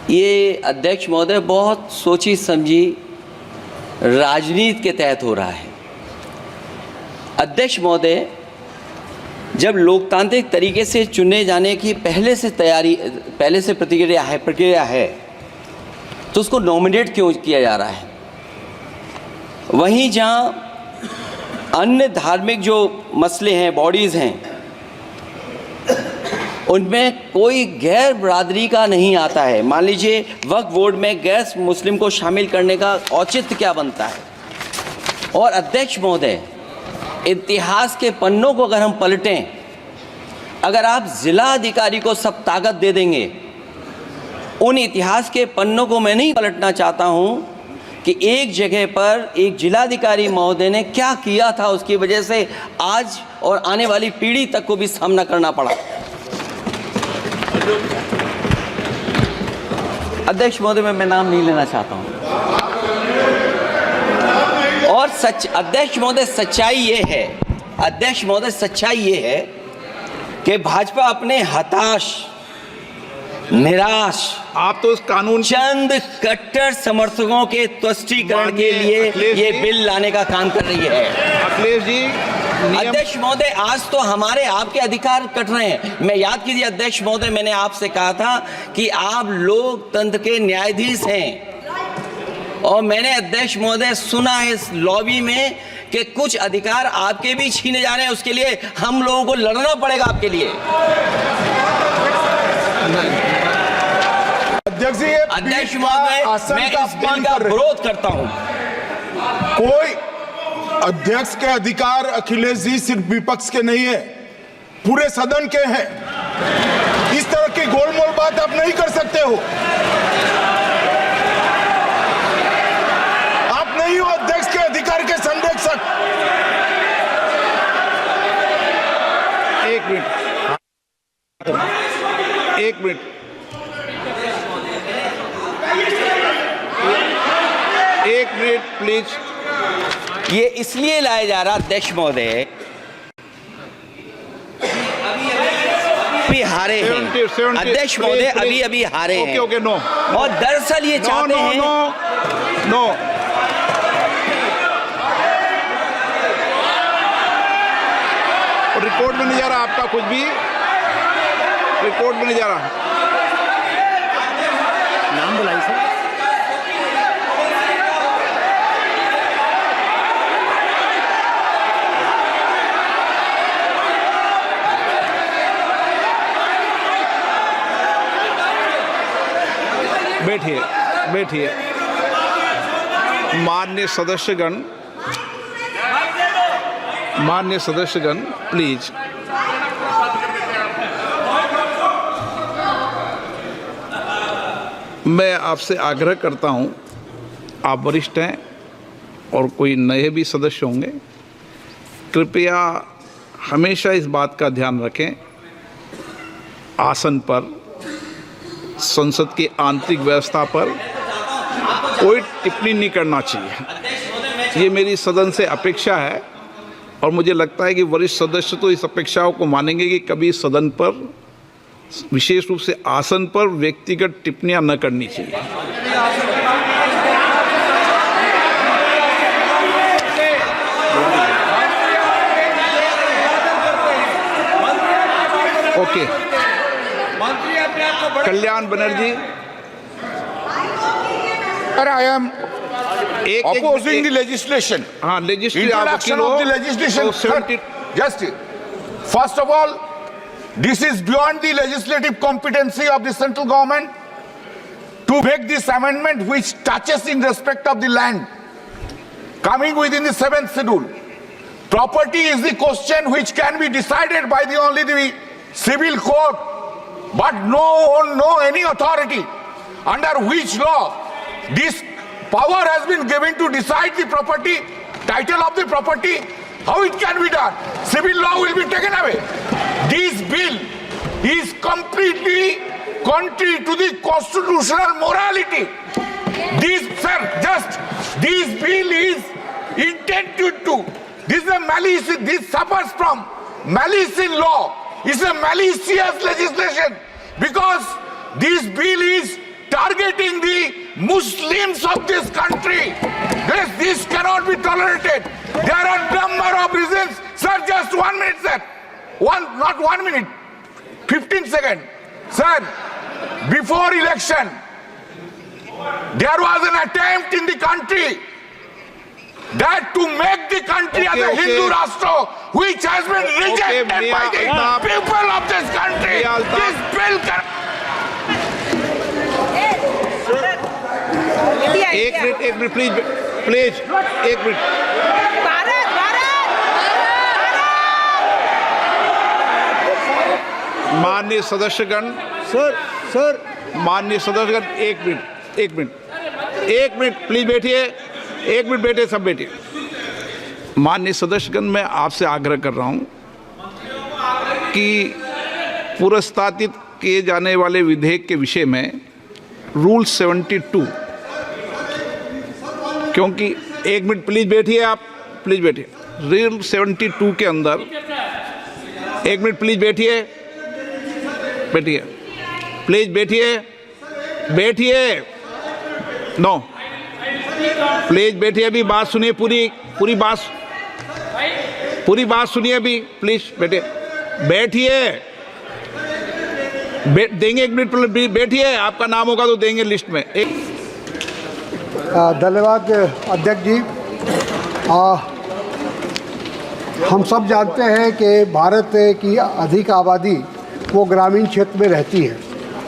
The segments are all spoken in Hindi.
ये अध्यक्ष महोदय बहुत सोची समझी राजनीति के तहत हो रहा है। अध्यक्ष महोदय, जब लोकतांत्रिक तरीके से चुने जाने की पहले से प्रक्रिया है तो उसको नॉमिनेट क्यों किया जा रहा है? वहीं जहां अन्य धार्मिक जो मसले हैं, बॉडीज़ हैं, उनमें कोई गैर बरादरी का नहीं आता है। मान लीजिए वक्फ बोर्ड में गैर मुस्लिम को शामिल करने का औचित्य क्या बनता है? और अध्यक्ष महोदय, इतिहास के पन्नों को अगर हम पलटें, अगर आप जिला अधिकारी को सब ताकत दे देंगे, उन इतिहास के पन्नों को मैं नहीं पलटना चाहता हूं कि एक जगह पर एक जिलाधिकारी महोदय ने क्या किया था, उसकी वजह से आज और आने वाली पीढ़ी तक को भी सामना करना पड़ा। अध्यक्ष महोदय, मैं नाम नहीं लेना चाहता हूं। और अध्यक्ष महोदय, सच्चाई ये है कि भाजपा अपने हताश, निराश, आप तो उस कानून चंद कट्टर समर्थकों के तुष्टीकरण के लिए ये बिल लाने का काम कर रही है। अखिलेश जी, अध्यक्ष महोदय, आज तो हमारे आपके अधिकार कट रहे हैं। मैं याद कीजिए अध्यक्ष महोदय, मैंने आपसे कहा था कि आप लोकतंत्र के न्यायाधीश हैं, और मैंने अध्यक्ष महोदय सुना है इस लॉबी में कि कुछ अधिकार आपके भी छीने जा रहे हैं। उसके लिए हम लोगों को लड़ना पड़ेगा आपके लिए। अध्यक्ष महोदय, मैं इस बिल का विरोध करता हूं। कोई अध्यक्ष के अधिकार अखिलेश जी सिर्फ विपक्ष के नहीं है, पूरे सदन के हैं। इस तरह की गोलमोल बात आप नहीं कर सकते हो। आप नहीं हो अध्यक्ष के अधिकार के संरक्षक। एक मिनट प्लीज। ये इसलिए लाया जा रहा अध्यक्ष महोदय, अभी हारे हैं अध्यक्ष महोदय, अभी हारे हैं। Okay, no. और दरअसल ये चाहते हैं नो। रिकॉर्ड में नहीं जा रहा आपका कुछ भी, रिकॉर्ड में नहीं जा रहा। नाम बुलाई सर। बैठिए। माननीय सदस्यगण, प्लीज। मैं आपसे आग्रह करता हूं, आप वरिष्ठ हैं और कोई नए भी सदस्य होंगे, कृपया हमेशा इस बात का ध्यान रखें, आसन पर, संसद की आंतरिक व्यवस्था पर कोई टिप्पणी नहीं करना चाहिए। ये मेरी सदन से अपेक्षा है, और मुझे लगता है कि वरिष्ठ सदस्य तो इस अपेक्षाओं को मानेंगे कि कभी सदन पर, विशेष रूप से आसन पर, व्यक्तिगत टिप्पणियां न करनी चाहिए। Okay. Kalyan Banerjee, I am opposing the legislation. हाँ, Introduction of the legislation. Just first of all, this is beyond the legislative competency of the central government to make this amendment which touches in respect of the land coming within the 7th schedule. Property is the question which can be decided by only the civil court, but no any authority under which law this power has been given to decide the property, title of the property, how it can be done. Civil law will be taken away. This bill is completely contrary to the constitutional morality. This bill is intended to, this is a malice, this suffers from malice in law. It's a malicious legislation because this bill is targeting the Muslims of this country. This cannot be tolerated. There are number of reasons. Sir, just 1 minute, sir. Not 1 minute, 15 seconds. Sir, before election, there was an attempt in the country that to make the country as a Hindu Rashtra, which has been rejected by the people of this country. This bill एक मिनट प्लीज एक मिनट। माननीय सदस्यगण, सर माननीय सदस्यगण, एक मिनट प्लीज बैठिए, एक मिनट बैठे, सब बैठिए। माननीय सदस्यगण, मैं आपसे आग्रह कर रहा हूं कि पुरस्तावित किए जाने वाले विधेयक के विषय में रूल 72, क्योंकि एक मिनट प्लीज बैठिए, आप प्लीज बैठिए। रूल 72 के अंदर, एक मिनट प्लीज बैठिए, प्लीज बैठिए, नो प्लीज बैठिए, अभी बात सुनिए, पूरी बात सुनिए अभी, प्लीज बैठिए, देंगे 1 मिनट, बैठिए, आपका नाम होगा तो देंगे लिस्ट में। धन्यवाद अध्यक्ष जी। हम सब जानते हैं कि भारत की अधिक आबादी वो ग्रामीण क्षेत्र में रहती है,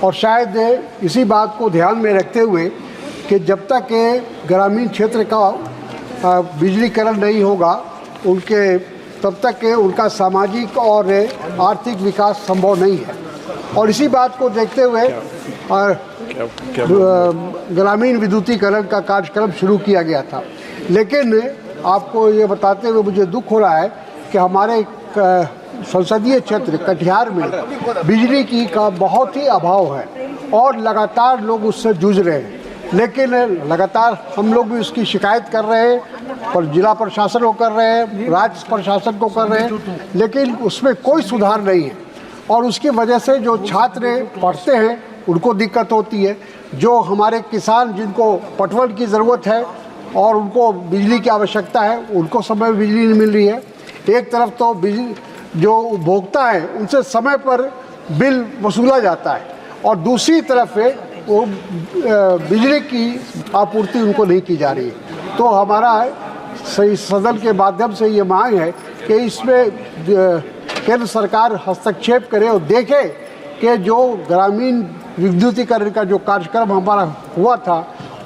और शायद इसी बात को ध्यान में रखते हुए कि जब तक ग्रामीण क्षेत्र का बिजलीकरण नहीं होगा तब तक उनका सामाजिक और आर्थिक विकास संभव नहीं है। और इसी बात को देखते हुए ग्रामीण विद्युतीकरण का कार्यक्रम शुरू किया गया था। लेकिन आपको ये बताते हुए मुझे दुख हो रहा है कि हमारे संसदीय क्षेत्र कटिहार में बिजली की का बहुत ही अभाव है, और लगातार लोग उससे जूझ रहे हैं। लेकिन लगातार हम लोग भी उसकी शिकायत कर रहे हैं, और जिला प्रशासन को कर रहे हैं, राज्य प्रशासन को कर रहे हैं, लेकिन उसमें कोई सुधार नहीं है। और उसकी वजह से जो छात्र पढ़ते हैं उनको दिक्कत होती है, जो हमारे किसान जिनको पटवन की ज़रूरत है और उनको बिजली की आवश्यकता है, उनको समय में बिजली नहीं मिल रही है। एक तरफ तो बिजली जो उपभोक्ता है उनसे समय पर बिल वसूला जाता है, और दूसरी तरफ वो बिजली की आपूर्ति उनको नहीं की जा रही है। तो हमारा सदन के माध्यम से ये मांग है कि इसमें केंद्र सरकार हस्तक्षेप करे और देखे कि जो ग्रामीण विद्युतीकरण का जो कार्यक्रम हमारा हुआ था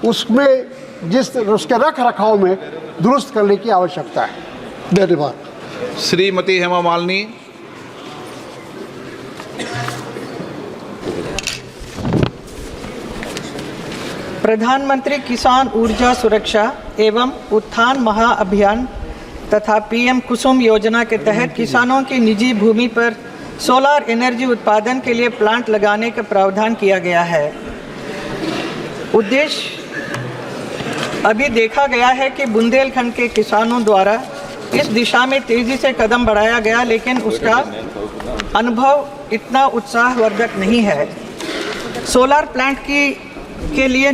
उसमें उसके रख रखाव में दुरुस्त करने की आवश्यकता है। धन्यवाद। श्रीमती हेमा मालिनी। प्रधानमंत्री किसान ऊर्जा सुरक्षा एवं उत्थान महाअभियान तथा पीएम कुसुम योजना के तहत किसानों की निजी भूमि पर सोलर एनर्जी उत्पादन के लिए प्लांट लगाने का प्रावधान किया गया है। उद्देश्य अभी देखा गया है कि बुंदेलखंड के किसानों द्वारा इस दिशा में तेज़ी से कदम बढ़ाया गया, लेकिन उसका अनुभव इतना उत्साहवर्धक नहीं है। सोलर प्लांट के लिए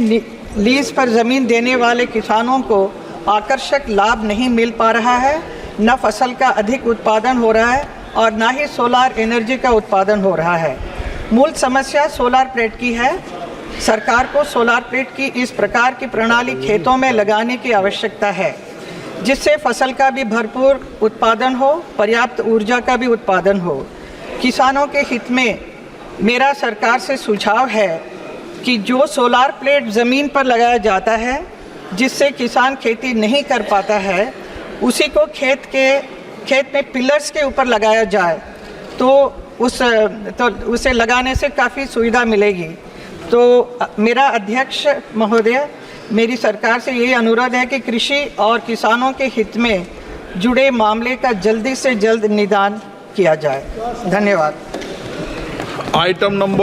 लीज पर ज़मीन देने वाले किसानों को आकर्षक लाभ नहीं मिल पा रहा है, न फसल का अधिक उत्पादन हो रहा है और ना ही सोलर एनर्जी का उत्पादन हो रहा है। मूल समस्या सोलर प्लेट की है। सरकार को सोलर प्लेट की इस प्रकार की प्रणाली खेतों में लगाने की आवश्यकता है, जिससे फसल का भी भरपूर उत्पादन हो, पर्याप्त ऊर्जा का भी उत्पादन हो। किसानों के हित में मेरा सरकार से सुझाव है कि जो सोलर प्लेट ज़मीन पर लगाया जाता है, जिससे किसान खेती नहीं कर पाता है, उसी को खेत में पिलर्स के ऊपर लगाया जाए तो उसे लगाने से काफ़ी सुविधा मिलेगी। तो मेरा अध्यक्ष महोदय, मेरी सरकार से यही अनुरोध है कि कृषि और किसानों के हित में जुड़े मामले का जल्दी से जल्द निदान किया जाए। धन्यवाद। Item number